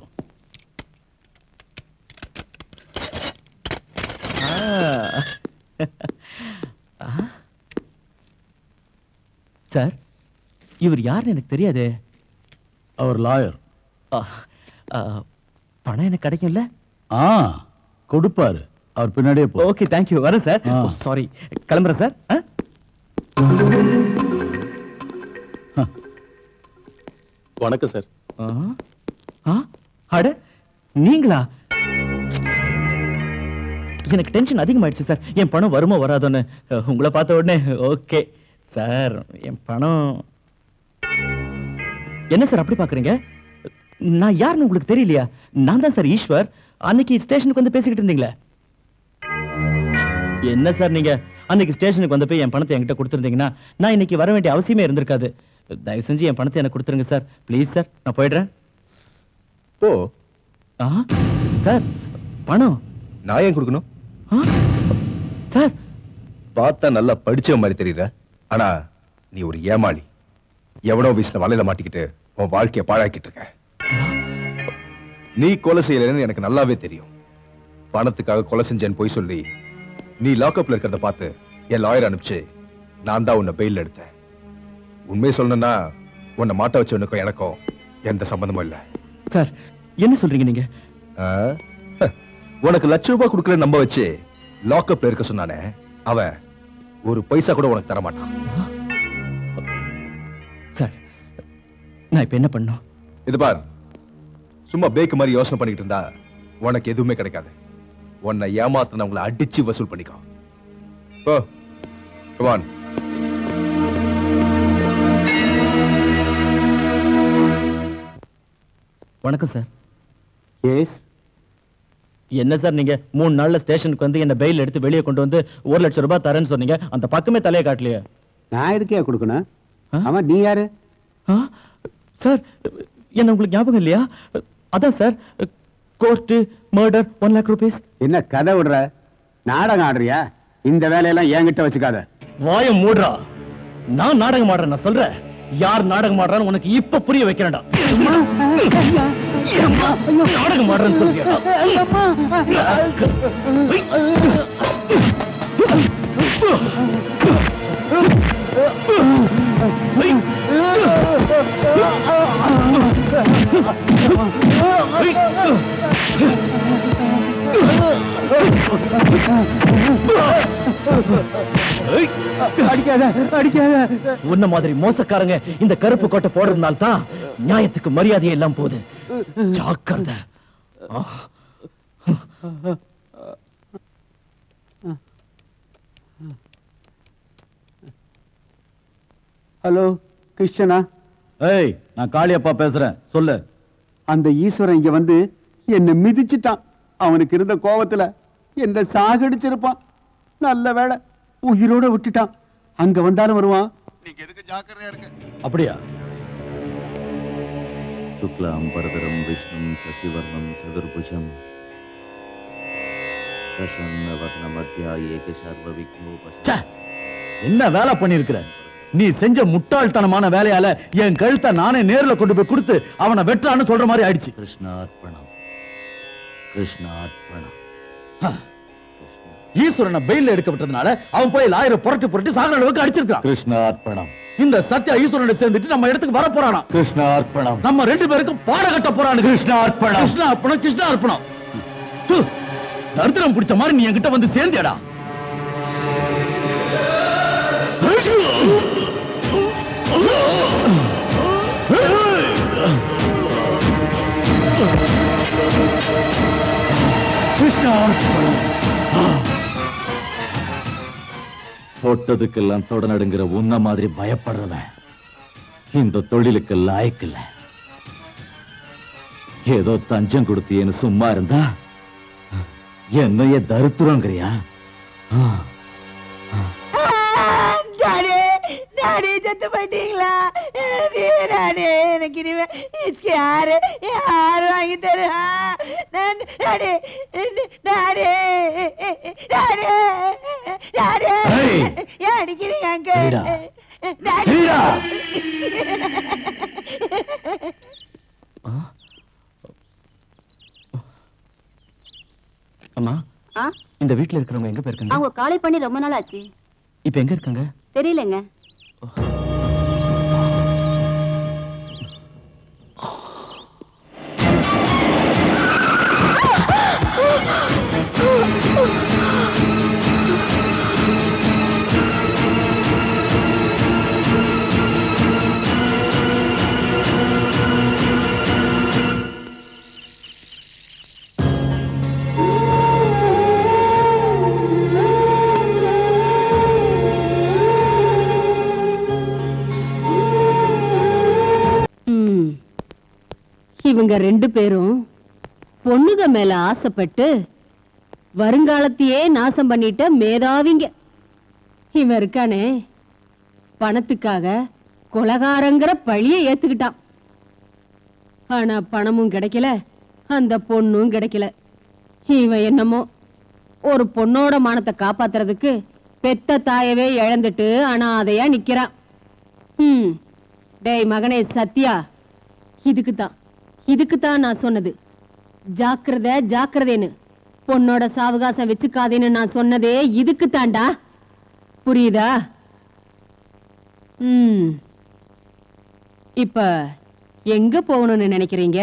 G: சார், இவர் யாருன்னு எனக்கு தெரியாதே.
I: அவர் லாயர்.
G: பணம் எனக்கு கிடைக்கும்ல?
I: கொடுப்பாரு. அவர் பின்னாடியே போ.
G: Okay, thank you. வரேன் சார். சாரி, கிளம்புறேன் சார்.
N: வணக்கம் சார்.
G: அட, நீங்களா? எனக்கு டென்ஷன் அதிகமாயிடுச்சு சார். என் பணம் வருமோ வராதோன்னு உங்களை பார்த்த உடனே. ஓகே சார், என் பணம். என்ன சார் அப்படி பாக்குறீங்க? நான் யாருன்னு உங்களுக்கு தெரியலையா? நான் தான் சார் ஈஸ்வர். அன்னைக்கு ஸ்டேஷனுக்கு வந்து பேசிக்கிட்டு இருந்தீங்களே. என்ன சார் நீங்க அன்னைக்கு ஸ்டேஷனுக்கு வந்து போய் என் பணத்தை என்கிட்ட கொடுத்துருந்தீங்கன்னா நான் இன்னைக்கு வர வேண்டிய அவசியமே இருந்திருக்காது. தயவு செஞ்சு என் பணத்தை எனக்கு கொடுத்துருங்க சார். ப்ளீஸ் சார், நான் போயிடுறேன்.
F: போ.
G: சார், பணம்
F: நான் ஏன் கொடுக்கணும்?
G: சார்,
F: பார்த்தா நல்லா படிச்ச மாதிரி தெரியற, ஆனா நீ ஒரு ஏமாளி. எவனோ வீசின வலையில மாட்டிக்கிட்டு உன் வாழ்க்கைய பாழாக்கிட்டு இருக்க. நீ கொலை செய்யலன்னு எனக்கு நல்லாவே தெரியும். பணத்துக்காக கொலை செஞ்சேன்னு போய் சொல்லி நீ லாக்அப்ல இருக்கிறத பார்த்து என் லாயர் அனுப்பிச்சு நான் தான் உன்னை பெயில் எடுத்தேன். உண்மையை சொல்லணும்னா உன்னை மாட்ட வச்சவனுக்கும் எனக்கும் எந்த சம்பந்தமும் இல்ல.
G: சார் என்ன சொல்றீங்க நீங்க?
F: உனக்கு ₹1,00,000 கொடுக்கற நம்ப வச்சு லாக்அப்ல இருக்க சொன்னானே, அவன் ஒரு பைசா கூட உனக்கு தர மாட்டான்.
G: சார் நான் இப்ப என்ன பண்ணணும்?
F: இது பார், சும்மா பேக்கு மாதிரி யோசனை பண்ணிட்டு இருந்தா உனக்கு எதுவுமே கிடைக்காது. உன்னை ஏமாத்தினவங்களை அடிச்சு வசூல் பண்ணிக்கோ. ஓ come on.
G: வணக்கம் சார்.
L: எஸ்.
G: என்ன சார் நீங்க 3 நாள்ல ஸ்டேஷனுக்கு வந்து என்ன பெயில் எடுத்து வெளியே கொண்டு வந்து ₹1,00,000 தரேன்னு சொன்னீங்க. அந்த பக்கமே தலையை காட்டலையே.
L: நான் எதுக்கே கொடுக்கணும்? ஆமா, நீ யாரு?
G: சார் என்ன உங்களுக்கு ஞாபகம் இல்லையா? அதான் சார், கோர்ட்டு மர்டர் ₹1,00,000.
L: என்ன கதை விடுற? நாடகம் ஆடுறியா? இந்த வேலையெல்லாம் என்கிட்ட வச்சுக்காத.
G: வாய மூடுறா. நான் நாடகம் ஆடுறேன். நான் சொல்றேன், யார் நாடகம் ஆடுறான்னு உனக்கு இப்ப புரிய வைக்கிறேன்டா. நாடகம் ஆடுறேன்னு சொல்றியா? உன்ன மாதிரி மோசக்காரங்க இந்த கருப்பு கோட்டை போடுறதுனால தான் நியாயத்துக்கு மரியாதை எல்லாம் போகுது. ஜாக்கிரதை.
L: ஹலோ கிருஷ்ணனா?
I: ஏய், நான் காளியப்பா பேசுறேன். சொல்லு.
L: அந்த ஈஸ்வரன் இங்க வந்து என்ன மிதிச்சிட்டான். அவனுக்கு இருந்த கோவத்துல என்ன சாகடிச்சிருப்பான். நல்ல வேளை உயிரோட விட்டுட்டான். அங்க வந்தாலும் வருவான். நீங்க எதுக்கு ஜாக்கிரதையா இருக்க?
I: அப்படியா?
H: சுக்லாம் பரதரம் விஷ்ணும் சசிவர்ணம் சதுர்புஜம்
I: என்ன வேலை பண்ணிருக்கிற நீ? செஞ்ச முட்டாள்தனமான வேலையால என் கழுத்தை நானே நேர்ல கொண்டு போய் கொடுத்து அவனை வெட்டான்னு சொல்ற மாதிரி ஆயிடுச்சு.
H: கிருஷ்ணார்ப்பணம், கிருஷ்ணார்ப்பணம்.
I: ஈஸ்வரனை பெயில எடுக்க விட்டதுனால அவன் போய் லாயரை புரட்டி சாகர அளவுக்கு அடிச்சிருக்கான்.
H: கிருஷ்ணார்ப்பணம்.
I: இந்த சத்யா ஈஸ்வரனை சேர்ந்துட்டு நம்ம இடத்துக்கு வர போறானா?
H: கிருஷ்ணார்ப்பணம்.
I: நம்ம 2 பேருக்கும் பாட கட்ட போறானு.
H: கிருஷ்ணார்ப்பணம்,
I: கிருஷ்ணார்ப்பணம், கிருஷ்ணார்ப்பணம். தரித்திரம் பிடிச்ச மாதிரி நீ என்கிட்ட வந்து சேர்ந்தேடா.
H: தொட்டதுக்கெல்லாம் தொடநடுங்கிற உன்ன மாதிரி பயப்படுறவன் இந்த தொழிலுக்கு லாயக்கில்ல. ஏதோ தஞ்சம் கொடுத்தியேன்னு சும்மா இருந்தா என்னைய தரித்திரங்கிறியா?
J: டாடி செத்து போயிட்டீங்களா? டாடி எனக்கு இனிமே யாரு வாங்கி தருவா? டாடி டாடி டாடி டாடி ஏன் அடிக்கிறீங்க அங்க? டாடி
G: அம்மா, இந்த வீட்ல இருக்கிறவங்க எங்க போயிருக்காங்க?
M: அவங்க காலை பண்ணி ரொம்ப நாள் ஆச்சு.
G: இப்ப எங்க இருக்காங்க?
M: தெரியலங்க.
E: இவங்க 2 பேரும் பொண்ணுக மேல ஆசைப்பட்டு வருங்காலத்தையே நாசம் பண்ணிட்ட மேதாவிங்க. இவன் இருக்கானே, பணத்துக்காக கொலகாரங்கிற பழிய ஏத்துக்கிட்டான். ஆனா பணமும் கிடைக்கல, அந்த பொண்ணும் கிடைக்கல. இவன் என்னமோ ஒரு பொண்ணோட மானத்தை காப்பாத்துறதுக்கு பெத்த தாயவே இழந்துட்டு அனாதையா நிக்கிறான். டேய் மகனே சத்யா, இதுக்குத்தான் நான் சொன்னது, ஜாக்கிரதை ஜாக்கிரதைன்னு. பொண்ணோட சாவகாசம் வச்சுக்காதேன்னு நான் சொன்னதே இதுக்கு தாண்டா, புரியுதா? இப்ப எங்க போகணும்னு நினைக்கிறீங்க?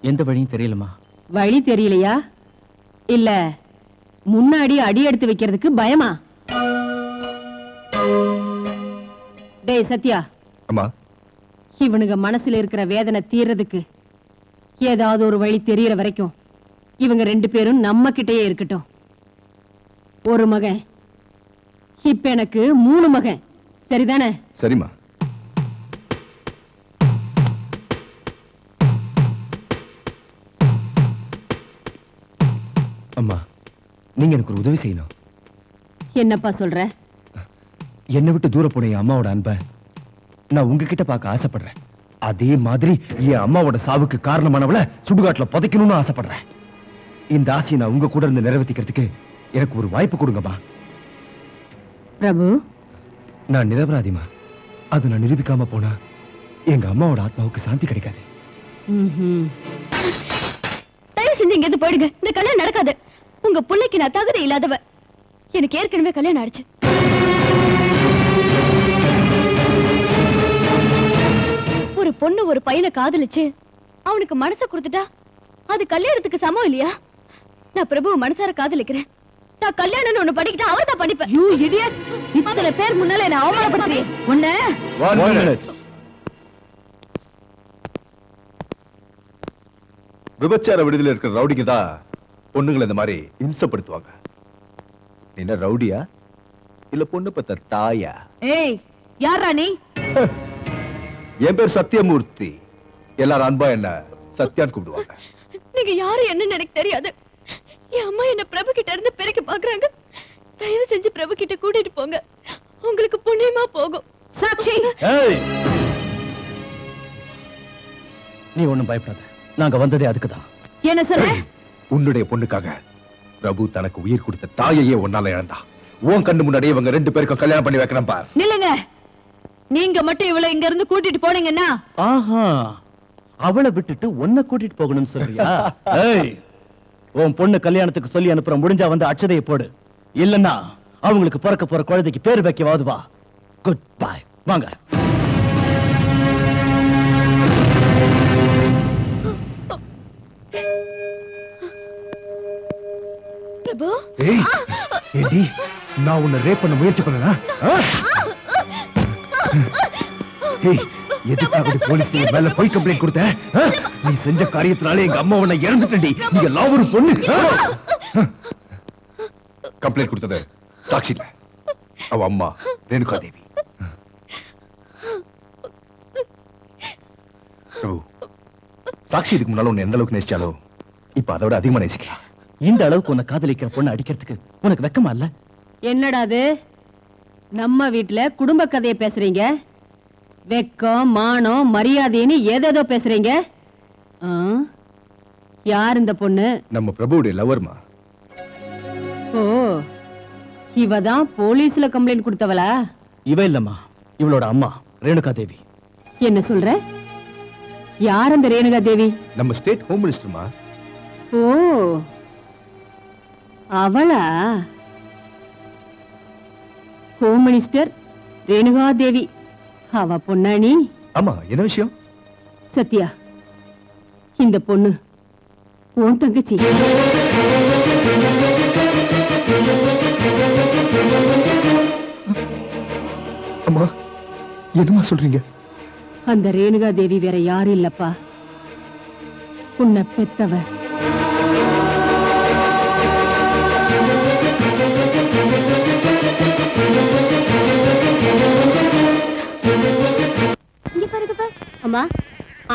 G: எந்த வழியும் தெரியலமா.
E: வழி தெரியலையா? இல்ல முன்னாடி அடி எடுத்து வைக்கிறதுக்கு பயமா? டேய் சத்யா,
F: அம்மா,
E: இவனுங்க மனசுல இருக்கிற வேதனை தீர்றதுக்கு ஏதாவது ஒரு வழி தெரியற வரைக்கும் இவங்க 2 பேரும் நம்ம கிட்டயே இருக்கட்டும். ஒரு மகன், இப்ப எனக்கு 3 மகன், சரிதானே?
F: சரிம்மா. அம்மா, நீங்க எனக்கு ஒரு உதவி செய்யணும்.
E: என்னப்பா சொல்ற?
F: என்னை விட்டு தூர போன என் அம்மாவோட அன்பை நான் உங்ககிட்ட பார்க்க ஆசைப்படுறேன். அதே மாதிரி என் அம்மாவோட சாவுக்கு காரணமானவளை சுடுகாட்டுல புதைக்கணும்னு ஆசைப்படுறேன். இந்த ஆசையை நான் உங்க கூட இருந்து நிறைவேற்றிக்கிறதுக்கு எனக்கு ஒரு வாய்ப்பு கொடுங்கம்மா.
E: பிரபு,
F: நான் நிரபராதிமா. அது நான் நிரூபிக்காம போனா எங்க அம்மாவோட ஆத்மாவுக்கு சாந்தி கிடைக்காது.
C: தயவு செஞ்சு இங்க இருந்து போயிடுங்க. இந்த கல்யாணம் நடக்காது. உங்க பிள்ளைக்கு நான் தகுதி இல்லாதவ. எனக்கு ஏற்கனவே கல்யாணம் ஆயிடுச்சு. ஒரு பொண்ணு ஒரு பையனை காதலிச்சு அவனுக்கு மனசை கொடுத்துட்டா அது கல்யாணத்துக்கு சமம் இல்லையா? நான் பிரபுவை மனசார காதலிக்கிறேன். நான் கல்யாணம்னு ஒண்ணு படிக்கிட்டா அவர் தான் படிப்பேன். You idiot! இத்தனை பேர் முன்னால என்ன அவமானப்படுத்துறீங்க. ஒண்ணு
O: விபச்சார விடுதலை இருக்கிற ரவுடிக்கு தான் பொண்ணுங்களை இந்த மாதிரி இம்சப்படுத்துவாங்க. என்ன ரவுடியா இல்ல பொண்ணு பத்த தாயா?
E: ஏய், யாரா நீ?
O: என் பேர் சத்யமூர்த்தி. எல்லாரும் அன்பா என்ன சத்யான்னு கூப்பிடுவாங்க.
C: நீங்க யாரு என்னன்னு எனக்கு தெரியாது. என் அம்மா என்ன பிரபு கிட்ட இருந்து பிரிக்க பாக்குறாங்க. தயவு செஞ்சு பிரபு கிட்ட கூட்டிட்டு போங்க. உங்களுக்கு புண்ணியமா போகும்.
E: சாட்சி,
G: நீ ஒண்ணும் பயப்படாத. நாங்க வந்ததே அதுக்குதான்.
E: என்ன சொல்ற?
O: உன்னுடைய பொண்ணுக்காக பிரபு தனக்கு உயிர் கொடுத்த தாயையே ஒன்னால இழந்தா. உன் கண்ணு முன்னாடியே இவங்க 2 பேருக்கும் கல்யாணம் பண்ணி வைக்கிறேன் பார்.
E: நில்லுங்க. நீங்க மட்டும் இவளை இங்க இருந்து கூட்டிட்டு போனீங்கன்னா
G: ஆஹா, அவளை விட்டுட்டு உன்னை கூட்டிட்டு போகணும்னு சொல்றியா? ஏய், உன் பொண்ணு கல்யாணத்துக்கு சொல்லி அனுப்புற, முடிஞ்சா வந்து அட்சதையை போடு. இல்லன்னா அவங்களுக்கு பிறக்க போற குழந்தைக்கு பேர் வைக்கவாது வா. Good bye. வாங்க.
C: பிரபு,
F: ஏய், ஏடி, நான் உன்னை ரேப் பண்ண முயற்சி பண்ணனா? ஏய், எதுக்காக போலீஸ் மேல போய் கம்ப்ளைண்ட் கொடுத்த? நீ செஞ்ச காரியத்தினால எங்க அம்மா உன்னை இறந்துட்டடி. நீ எல்லாம் ஒரு பொண்ணு. கம்ப்ளைண்ட் கொடுத்தது சாட்சி இல்ல, அவ அம்மா ரேணுகா தேவி. சாட்சி இதுக்கு முன்னால உன்னை எந்த அளவுக்கு நேசிச்சாலோ இப்ப அதோட அதிகமா நேசிக்கலாம்.
G: இந்த அளவுக்கு உன்னை காதலிக்கிற பொண்ணை அடிக்கிறதுக்கு உனக்கு வெக்கமா இல்ல?
E: என்னடா அது? நம்ம வீட்டுல குடும்ப கதையை பேசுறீங்க. வெக்கம், மானம், மரியாதைன்னு ஏதேதோ பேசுறீங்க. யார் இந்த பொண்ணு?
F: நம்ம பிரபுவுடைய லவர்மா.
E: ஓ, இவதான் போலீஸ்ல கம்ப்ளைண்ட் கொடுத்தவளா?
G: இவ இல்லம்மா, இவளோட அம்மா ரேணுகா தேவி.
E: என்ன சொல்ற? யார் அந்த ரேணுகா தேவி?
F: நம்ம ஸ்டேட் ஹோம் மினிஸ்டர்மா.
E: ஓ, அவளா? ஹோம் மினிஸ்டர் ரேணுகா தேவி அவ பொண்ணா நீ?
F: ஆமா, என்ன விஷயம்?
E: சத்யா, இந்த பொண்ணு உன் தங்கச்சி.
F: அம்மா, என்னமா சொல்றீங்க?
E: அந்த ரேணுகா தேவி வேற யாரும் இல்லப்பா, உன்னை பெத்தவ.
M: அம்மா,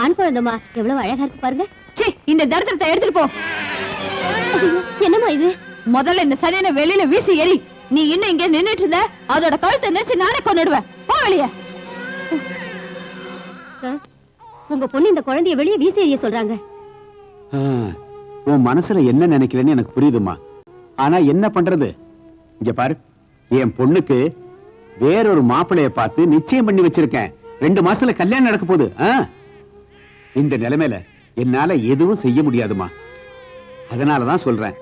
M: ஆண் குழந்தைமா எவ்வளவு அழகா இருக்கு பாருங்க.
E: சீ, இந்த தரித்திரத்தை எடுத்துட்டு போ.
M: என்னம்மா இது?
E: முதல்ல இந்த சனியனை வெளியில வீசி எறி. நீ இன்னும் இங்க நின்னுட்டு இருந்த, அதோட கழுத்தை நெரிச்சு நானே கொன்னுடுவேன். போ வெளிய.
M: சார், உங்க பொண்ணு இந்த குழந்தைய வெளியே வீசி எறிய சொல்றாங்க.
L: உன் மனசுல என்ன நினைக்கிறேன்னு எனக்கு புரியுதுமா. ஆனா என்ன பண்றது? இங்க பாரு, என் பொண்ணுக்கு வேறொரு மாப்பிளைய பார்த்து நிச்சயம் பண்ணி வச்சிருக்கேன். 2 மாசத்துல கல்யாணம் நடக்க போகுது. இந்த நிலைமையில என்னால எதுவும் செய்ய முடியாதுமா. அதனாலதான் சொல்றேன்.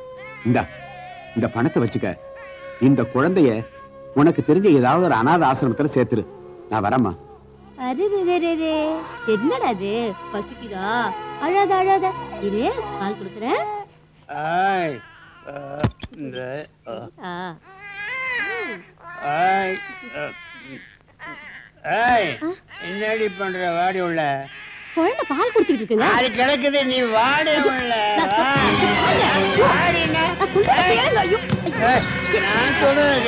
L: இந்த பணத்தை வச்சுக்க. இந்த குழந்தைய உனக்கு தெரிஞ்ச ஏதாவது ஒரு அநாத ஆசிரமத்துல சேர்த்துரு. நான் வரேம்மா.
M: என்னடா அது? பசிக்குதா? அழாத அழாத. இரு, பால் கொடுக்குறேன்.
P: என்னடி பண்ற? வாடி உள்ள
M: குழந்தை பால் குடிச்சிட்டு இருக்குங்க.
P: அது கிடக்குது, நீ வாடி உள்ள. நான் சொல்றேன்.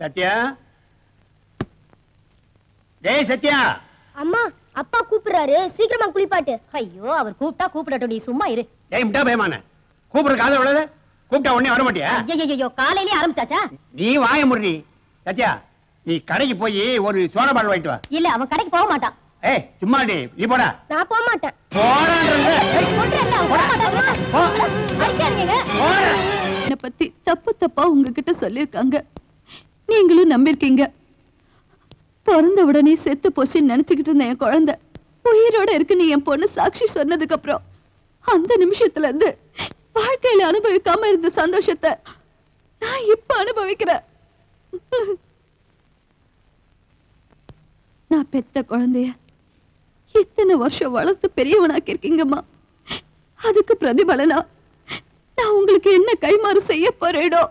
P: சத்யா, டேய் சத்யா.
Q: அம்மா, அப்பா கூப்பிடுறாரு, சீக்கிரமா குளிப்பாட்டு. ஐயோ, அவர் கூப்பிட்டா கூப்பிடட்டும், நீ சும்மா இரு.
P: டேய் முட்டா பயமான, கூப்பிடுற காதை விடாத. கூப்பிட்டா உடனே வர மாட்டியா?
Q: ஐயோ, காலையிலே ஆரம்பிச்சாச்சா?
P: நீ வாய முடி. சத்யா, நீ கடைக்கு போய் ஒரு சோடா பாட்டில் வாங்கிட்டு வா.
Q: இல்ல, அவன் கடைக்கு போக மாட்டான்.
P: ஏய் சும்மா டி, நீ போடா.
Q: நான் போக மாட்டேன்.
E: என்னை பத்தி தப்பு தப்பா உங்ககிட்ட சொல்லிருக்காங்க. நீங்களும் நம்பிருக்கீங்க. பிறந்த உடனே செத்து போச்சுன்னு நினைச்சுக்கிட்டு இருந்த என் குழந்தை உயிரோட இருக்குன்னு என் பொண்ணு சாட்சி சொன்னதுக்கு அப்புறம் அந்த நிமிஷத்துல இருந்து வாழ்க்கையில அனுபவிக்காம இருந்த சந்தோஷத்தை நான் இப்ப அனுபவிக்கிறேன். நான் பெத்த குழந்தைய இத்தனை வருஷம் வளர்த்து பெரியவனாக்கி இருக்கீங்கம்மா. அதுக்கு பிரதிபலனா நான் உங்களுக்கு என்ன கைமாறு செய்ய போறேனோ.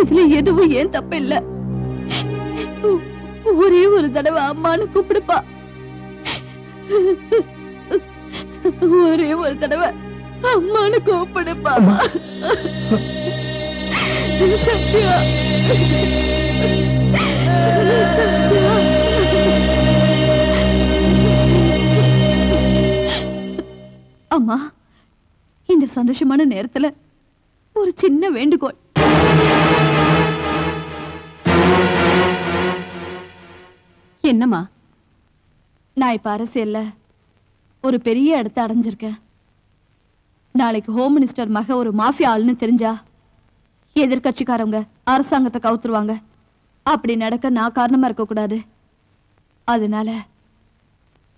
E: இதுல எதுவும் ஏன் தப்பு இல்ல. ஒரே ஒரு தடவை அம்மான்னு கூப்பிடுப்பா. ஒரே ஒரு தடவை அம்மான்னு கூப்பிடுப்பா. சத்யா, அம்மா, இந்த சந்தோஷமான நேரத்துல ஒரு சின்ன வேண்டுகோள். என்னம்மா? நான் இப்ப அரசியல்ல ஒரு பெரிய இடத்தை அடைஞ்சிருக்கேன். நாளைக்கு ஹோம் மினிஸ்டர் மக ஒரு மாஃபியா ஆளுன்னு தெரிஞ்சா எதிர்கட்சிக்காரங்க அரசாங்கத்தை கவுத்துருவாங்க. அப்படி நடக்க நான் காரணமா இருக்க கூடாது. அதனால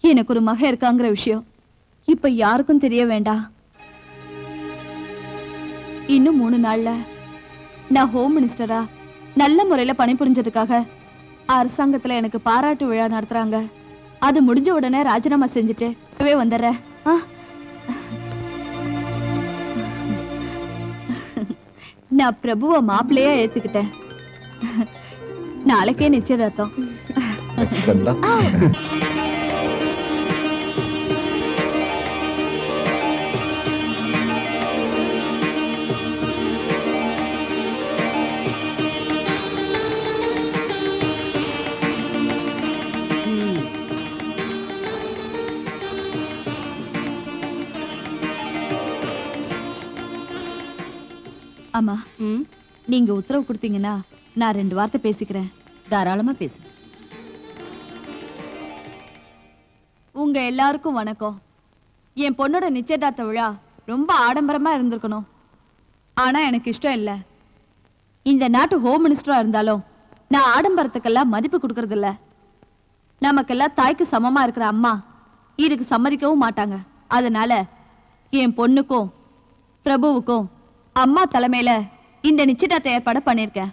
E: எனக்கு ஒரு மக இருக்காங்கிற விஷயம் இப்ப யாருக்கும் தெரிய வேண்டாம். இன்னும் 3 நாள்ல நான் ஹோம் மினிஸ்டரா நல்ல முறையில பணிபுரிஞ்சதுக்காக அரசாங்கத்துல எனக்கு பாராட்டு விழா நடத்துறாங்க. அது முடிஞ்ச உடனே ராஜினாமா செஞ்சுட்டு வந்துடுறேன். நான் பிரபுவ மாப்பிள்ளையா ஏத்துக்கிட்டேன். நாளைக்கே நிச்சயதார்த்தம். அம்மா, நீங்க உத்தரவு கொடுத்தீங்கன்னா நான் 2 வார்த்தை பேசிக்கிறேன். தாராளமா பேசு. உங்க எல்லாருக்கும் வணக்கம். என் பொண்ணோட நிச்சயதார்த்த விழா ரொம்ப ஆடம்பரமா இருந்திருக்கணும். ஆனா எனக்கு இஷ்டம் இல்ல. இந்த நாட்டு ஹோம் மினிஸ்டரா இருந்தாலும் நான் ஆடம்பரத்துக்கெல்லாம் மதிப்பு கொடுக்கறது இல்ல. நமக்கெல்லாம் தாய்க்கு சமமா இருக்கிற அம்மா இதுக்கு சம்மதிக்கவும் மாட்டாங்க. அதனால என் பொண்ணுக்கும் பிரபுவுக்கும் அம்மா தலைமையில இந்த நிச்சயதார்த்த ஏற்பாடு பண்ணிருக்கேன்.